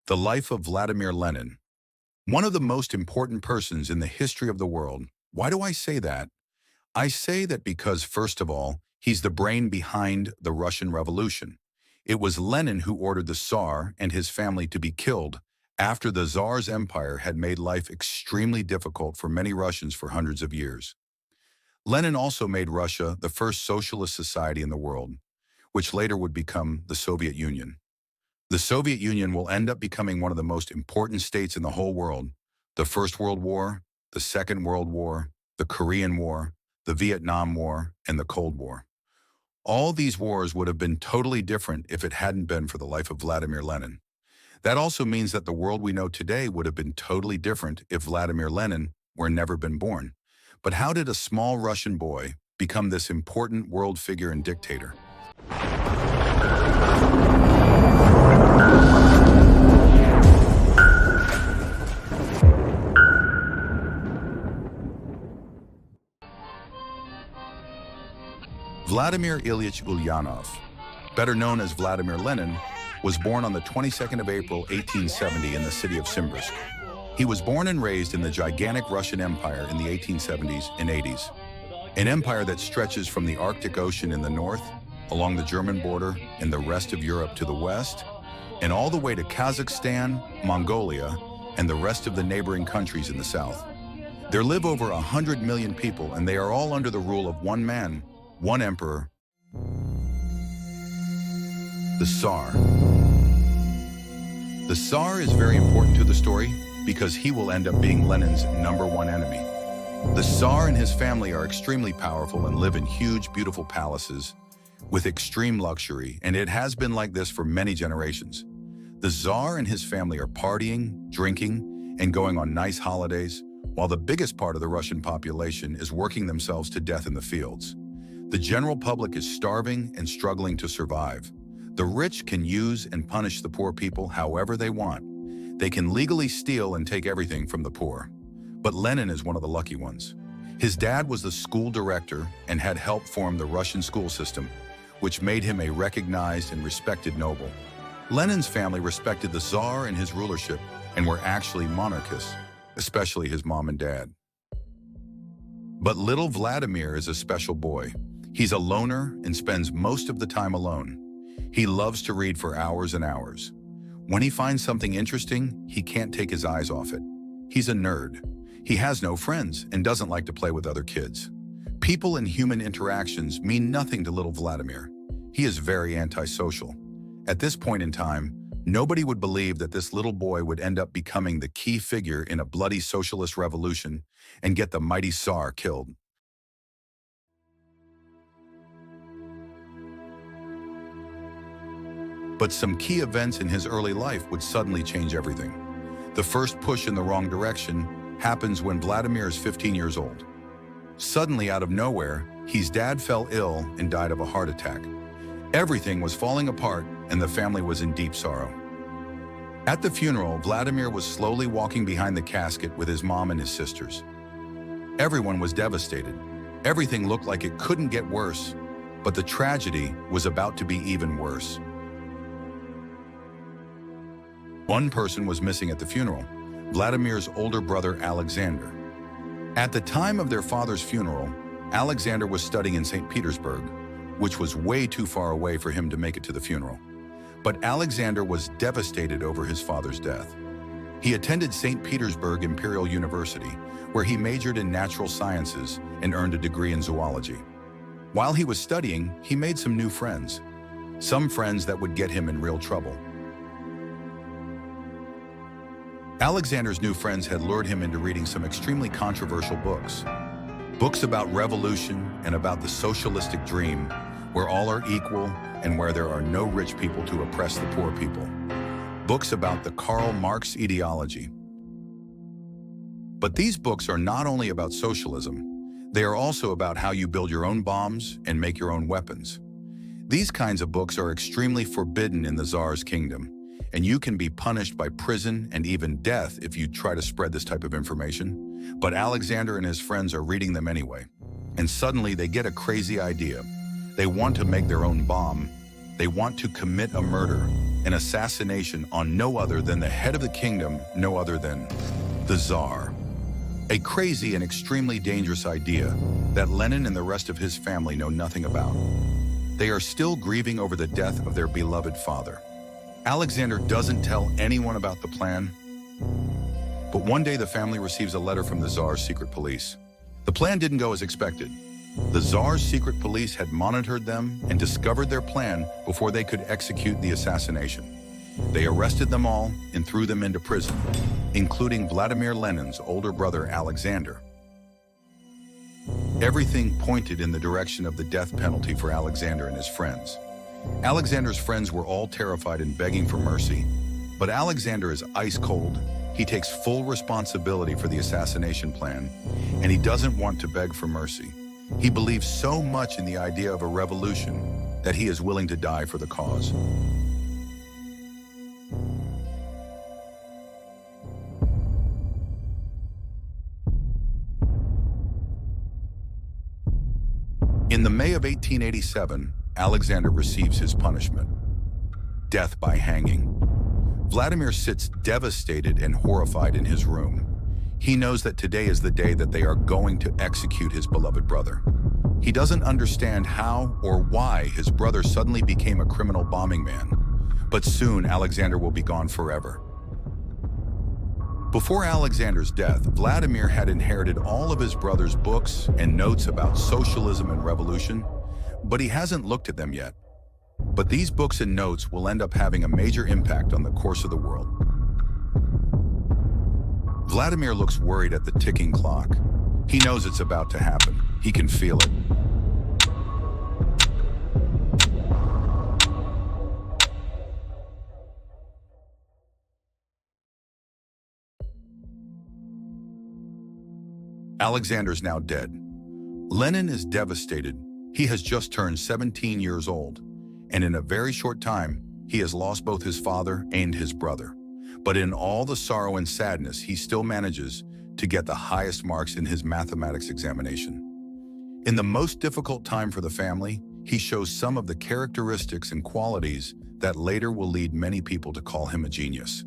The life of Vladimir Lenin, one of the most important persons in the history of the world. Why do I say that? I say that because, first of all, he's the brain behind the Russian Revolution. It was Lenin who ordered the Tsar and his family to be killed after the Tsar's empire had made life extremely difficult for many Russians for hundreds of years. Lenin also made Russia the first socialist society in the world, which later would become the Soviet Union. The Soviet Union will end up becoming one of the most important states in the whole world. The First World War, the Second World War, the Korean War, the Vietnam War, and the Cold War. All these wars would have been totally different if it hadn't been for the life of Vladimir Lenin. That also means that the world we know today would have been totally different if Vladimir Lenin were never been born. But how did a small Russian boy become this important world figure and dictator? Vladimir Ilyich Ulyanov, better known as Vladimir Lenin, was born on the 22nd of April, 1870 in the city of Simbirsk. He was born and raised in the gigantic Russian Empire in the 1870s and 80s, an empire that stretches from the Arctic Ocean in the north, along the German border, and the rest of Europe to the west, and all the way to Kazakhstan, Mongolia, and the rest of the neighboring countries in the south. There live over 100 million people, and they are all under the rule of one man, one emperor, the Tsar. The Tsar is very important to the story because he will end up being Lenin's #1 enemy. The Tsar and his family are extremely powerful and live in huge, beautiful palaces with extreme luxury, and it has been like this for many generations. The Tsar and his family are partying, drinking, and going on nice holidays, while the biggest part of the Russian population is working themselves to death in the fields. The general public is starving and struggling to survive. The rich can use and punish the poor people however they want. They can legally steal and take everything from the poor. But Lenin is one of the lucky ones. His dad was the school director and had helped form the Russian school system, which made him a recognized and respected noble. Lenin's family respected the Tsar and his rulership and were actually monarchists, especially his mom and dad. But little Vladimir is a special boy. He's a loner and spends most of the time alone. He loves to read for hours and hours. When he finds something interesting, he can't take his eyes off it. He's a nerd. He has no friends and doesn't like to play with other kids. People and human interactions mean nothing to little Vladimir. He is very antisocial. At this point in time, nobody would believe that this little boy would end up becoming the key figure in a bloody socialist revolution and get the mighty Tsar killed. But some key events in his early life would suddenly change everything. The first push in the wrong direction happens when Vladimir is 15 years old. Suddenly, out of nowhere, his dad fell ill and died of a heart attack. Everything was falling apart, and the family was in deep sorrow. At the funeral, Vladimir was slowly walking behind the casket with his mom and his sisters. Everyone was devastated. Everything looked like it couldn't get worse, but the tragedy was about to be even worse. One person was missing at the funeral, Vladimir's older brother, Alexander. At the time of their father's funeral, Alexander was studying in St. Petersburg, which was way too far away for him to make it to the funeral. But Alexander was devastated over his father's death. He attended St. Petersburg Imperial University, where he majored in natural sciences and earned a degree in zoology. While he was studying, he made some new friends, some friends that would get him in real trouble. Alexander's new friends had lured him into reading some extremely controversial books. Books about revolution and about the socialistic dream, where all are equal and where there are no rich people to oppress the poor people. Books about the Karl Marx ideology. But these books are not only about socialism, they are also about how you build your own bombs and make your own weapons. These kinds of books are extremely forbidden in the Tsar's kingdom, and you can be punished by prison and even death if you try to spread this type of information. But Alexander and his friends are reading them anyway. And suddenly they get a crazy idea. They want to make their own bomb. They want to commit a murder. an assassination on no other than the head of the kingdom, no other than the Tsar. A crazy and extremely dangerous idea that Lenin and the rest of his family know nothing about. They are still grieving over the death of their beloved father. Alexander doesn't tell anyone about the plan, but one day the family receives a letter from the Tsar's secret police. The plan didn't go as expected. The Tsar's secret police had monitored them and discovered their plan before they could execute the assassination. They arrested them all and threw them into prison, including Vladimir Lenin's older brother, Alexander. Everything pointed in the direction of the death penalty for Alexander and his friends. Alexander's friends were all terrified and begging for mercy, but Alexander is ice cold. He takes full responsibility for the assassination plan, and he doesn't want to beg for mercy. He believes so much in the idea of a revolution that he is willing to die for the cause. In the May of 1887, Alexander receives his punishment: death by hanging. Vladimir sits devastated and horrified in his room. He knows that today is the day that they are going to execute his beloved brother. He doesn't understand how or why his brother suddenly became a criminal bombing man, but soon Alexander will be gone forever. Before Alexander's death, Vladimir had inherited all of his brother's books and notes about socialism and revolution, but he hasn't looked at them yet. But these books and notes will end up having a major impact on the course of the world. Vladimir looks worried at the ticking clock. He knows it's about to happen. He can feel it. Alexander's now dead. Lenin is devastated. He has just turned 17 years old, and in a very short time, he has lost both his father and his brother. But in all the sorrow and sadness, he still manages to get the highest marks in his mathematics examination. In the most difficult time for the family, he shows some of the characteristics and qualities that later will lead many people to call him a genius.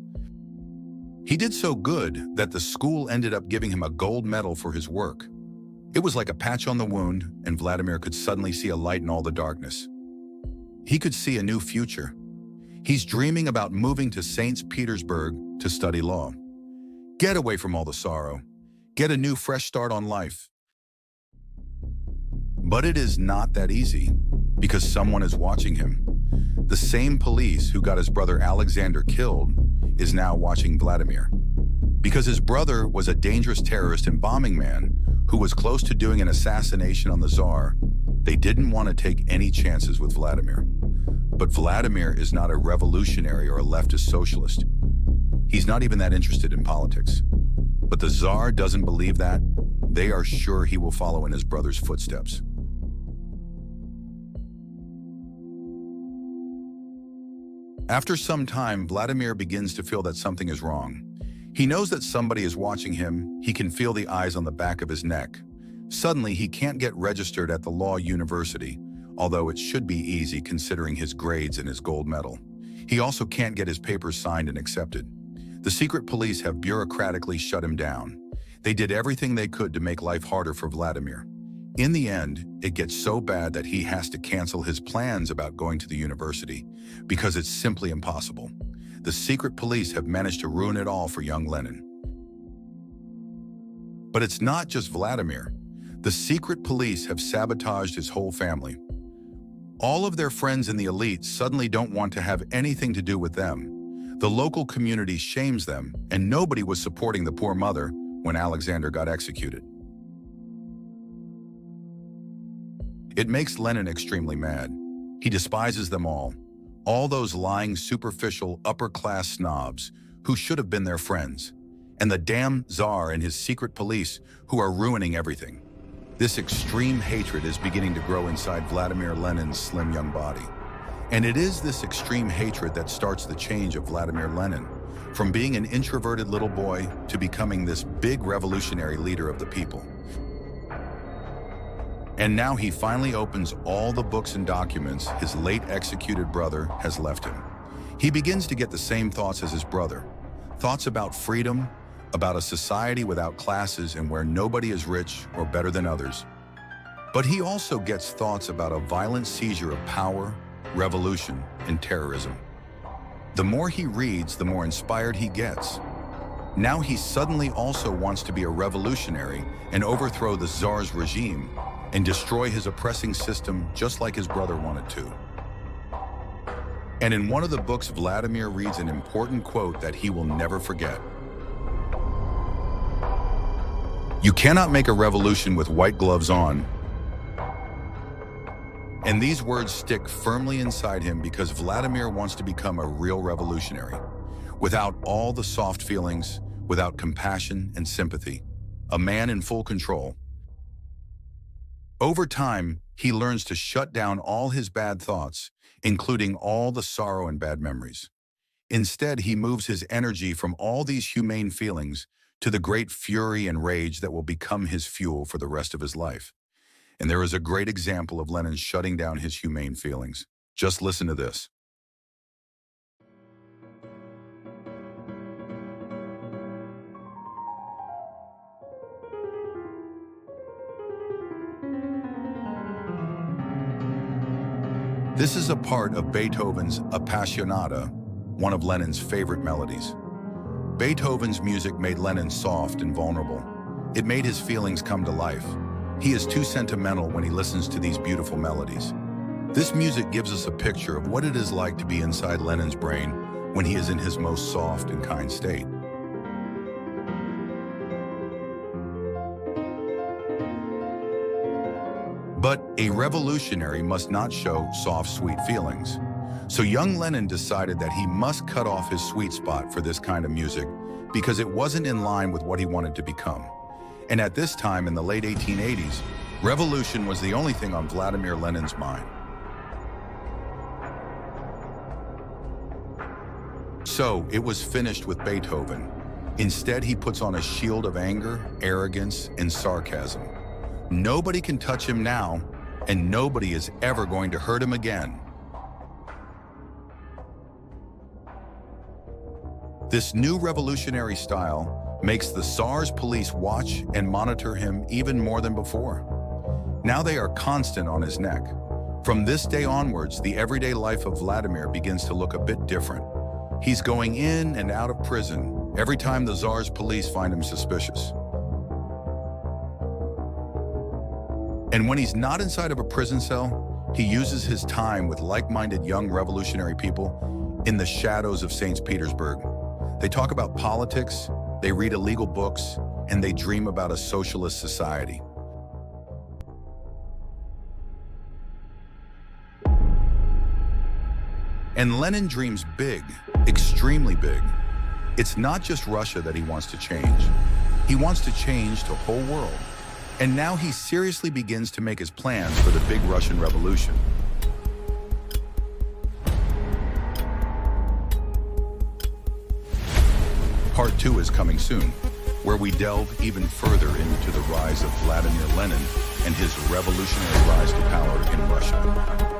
He did so good that the school ended up giving him a gold medal for his work. It was like a patch on the wound, and Vladimir could suddenly see a light in all the darkness. He could see a new future. He's dreaming about moving to St. Petersburg to study law. Get away from all the sorrow. Get a new, fresh start on life. But it is not that easy, because someone is watching him. The same police who got his brother Alexander killed is now watching Vladimir. Because his brother was a dangerous terrorist and bombing man who was close to doing an assassination on the Tsar, they didn't want to take any chances with Vladimir. But Vladimir is not a revolutionary or a leftist socialist. He's not even that interested in politics. But the Tsar doesn't believe that. They are sure he will follow in his brother's footsteps. After some time, Vladimir begins to feel that something is wrong. He knows that somebody is watching him. He can feel the eyes on the back of his neck. Suddenly, he can't get registered at the law university, although it should be easy considering his grades and his gold medal. He also can't get his papers signed and accepted. The secret police have bureaucratically shut him down. They did everything they could to make life harder for Vladimir. In the end, it gets so bad that he has to cancel his plans about going to the university because it's simply impossible. The secret police have managed to ruin it all for young Lenin. But it's not just Vladimir. The secret police have sabotaged his whole family. All of their friends in the elite suddenly don't want to have anything to do with them. The local community shames them, and nobody was supporting the poor mother when Alexander got executed. It makes Lenin extremely mad. He despises them all those lying, superficial, upper-class snobs who should have been their friends, and the damn Tsar and his secret police who are ruining everything. This extreme hatred is beginning to grow inside Vladimir Lenin's slim young body. And it is this extreme hatred that starts the change of Vladimir Lenin, from being an introverted little boy to becoming this big revolutionary leader of the people. And now he finally opens all the books and documents his late executed brother has left him. He begins to get the same thoughts as his brother. Thoughts about freedom, about a society without classes and where nobody is rich or better than others. But he also gets thoughts about a violent seizure of power, revolution, and terrorism. The more he reads, the more inspired he gets. Now he suddenly also wants to be a revolutionary and overthrow the Tsar's regime and destroy his oppressing system just like his brother wanted to. And in one of the books, Vladimir reads an important quote that he will never forget. "You cannot make a revolution with white gloves on." And these words stick firmly inside him because Vladimir wants to become a real revolutionary, without all the soft feelings, without compassion and sympathy, a man in full control. Over time, he learns to shut down all his bad thoughts, including all the sorrow and bad memories. Instead, he moves his energy from all these humane feelings to the great fury and rage that will become his fuel for the rest of his life. And there is a great example of Lenin shutting down his humane feelings. Just listen to this. This is a part of Beethoven's Appassionata, one of Lenin's favorite melodies. Beethoven's music made Lenin soft and vulnerable. It made his feelings come to life. He is too sentimental when he listens to these beautiful melodies. This music gives us a picture of what it is like to be inside Lenin's brain when he is in his most soft and kind state. But a revolutionary must not show soft, sweet feelings. So young Lenin decided that he must cut off his sweet spot for this kind of music because it wasn't in line with what he wanted to become. And at this time, in the late 1880s, revolution was the only thing on Vladimir Lenin's mind. So it was finished with Beethoven. Instead, he puts on a shield of anger, arrogance, and sarcasm. Nobody can touch him now, and nobody is ever going to hurt him again. This new revolutionary style makes the Tsar's police watch and monitor him even more than before. Now they are constant on his neck. From this day onwards, the everyday life of Vladimir begins to look a bit different. He's going in and out of prison every time the Tsar's police find him suspicious. And when he's not inside of a prison cell, he uses his time with like-minded young revolutionary people in the shadows of St. Petersburg. They talk about politics, they read illegal books, and they dream about a socialist society. And Lenin dreams big, extremely big. It's not just Russia that he wants to change. He wants to change the whole world. And now he seriously begins to make his plans for the big Russian Revolution. Part 2 is coming soon, where we delve even further into the rise of Vladimir Lenin and his revolutionary rise to power in Russia.